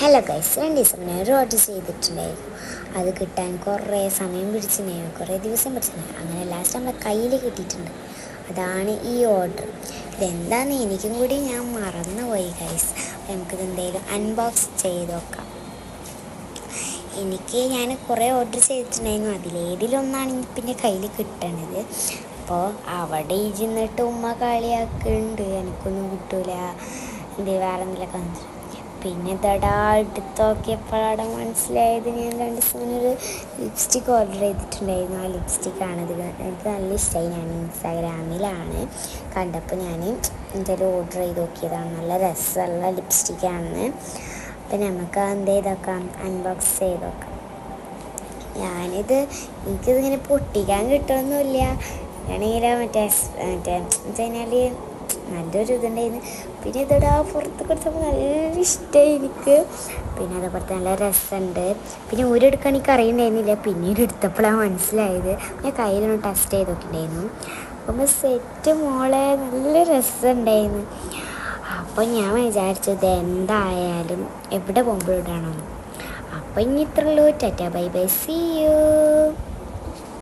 Hello guys, 2 ദിവസം ഞാൻ ഒരു ഓർഡർ ചെയ്തിട്ടുണ്ടായിരുന്നു. അത് കിട്ടാൻ കുറേ സമയം പിടിച്ചിട്ടുണ്ടായിരുന്നു, കുറേ ദിവസം പിടിച്ചിട്ടുണ്ടായിരുന്നു. അങ്ങനെ ലാസ്റ്റ് നമ്മളെ കയ്യിൽ കിട്ടിയിട്ടുണ്ട്. അതാണ് ഈ ഓർഡർ. ഇതെന്താണെന്ന് എനിക്കും കൂടി ഞാൻ മറന്നുപോയി ഗൈസ്. നമുക്കിത് എന്തെങ്കിലും അൺബോക്സ് ചെയ്ത് നോക്കാം. ഞാൻ കുറേ ഓർഡർ ചെയ്തിട്ടുണ്ടായിരുന്നു. അതിലേതിലൊന്നാണ് പിന്നെ കയ്യിൽ കിട്ടണത്. അപ്പോൾ അവിടെ ഇരുന്നിട്ട് ഉമ്മ കളിയാക്കുന്നുണ്ട്, എനിക്കൊന്നും കിട്ടൂല, വേറെ എന്തെങ്കിലുമൊക്കെ. പിന്നെ തടാ എടുത്ത് നോക്കിയപ്പോഴാണ് മനസ്സിലായത്, ഞാൻ 2 ദിവസം ഒരു ലിപ്സ്റ്റിക്ക് ഓർഡർ ചെയ്തിട്ടുണ്ടായിരുന്നു. ആ ലിപ്സ്റ്റിക്കാണിത്. എനിക്ക് നല്ല ഇഷ്ടമായി. ഞാൻ ഇൻസ്റ്റാഗ്രാമിലാണ് കണ്ടപ്പോൾ ഞാൻ എന്തായാലും ഓർഡർ ചെയ്ത് നോക്കിയതാണ്. നല്ല രസമുള്ള ലിപ്സ്റ്റിക്കാണ്. അപ്പം നമുക്ക് എന്ത് ചെയ്തോക്കാം, അൺബോക്സ് ചെയ്ത് നോക്കാം. എനിക്കിതിങ്ങനെ പൊട്ടിക്കാൻ കിട്ടുമൊന്നുമില്ല. ഞാനിങ്ങനെ മറ്റേ കഴിഞ്ഞാൽ നല്ലൊരു ഇതുണ്ടായിരുന്നു. പിന്നെ ഇതോടെ പുറത്ത് കൊടുത്തപ്പോൾ നല്ല ഇഷ്ടമായി എനിക്ക്. പിന്നെ അതേപോലത്തെ നല്ല രസമുണ്ട്. പിന്നെ ഊരെടുക്കാൻ എനിക്ക് അറിയണ്ടായിരുന്നില്ല, പിന്നീട് എടുത്തപ്പോഴാണ് മനസ്സിലായത്. ഞാൻ കയ്യിലൊന്ന് ടെസ്റ്റ് ചെയ്ത് നോക്കിയിട്ടുണ്ടായിരുന്നു. അപ്പോൾ സെറ്റ് മോളെ നല്ല രസമുണ്ടായിരുന്നു. അപ്പോൾ ഞാൻ വിചാരിച്ചത് എന്തായാലും എവിടെ പോകുമ്പോഴും ഇടണം. അപ്പോൾ ഇനി ഇത്രയുള്ളൂ. Tata bye bye, see U.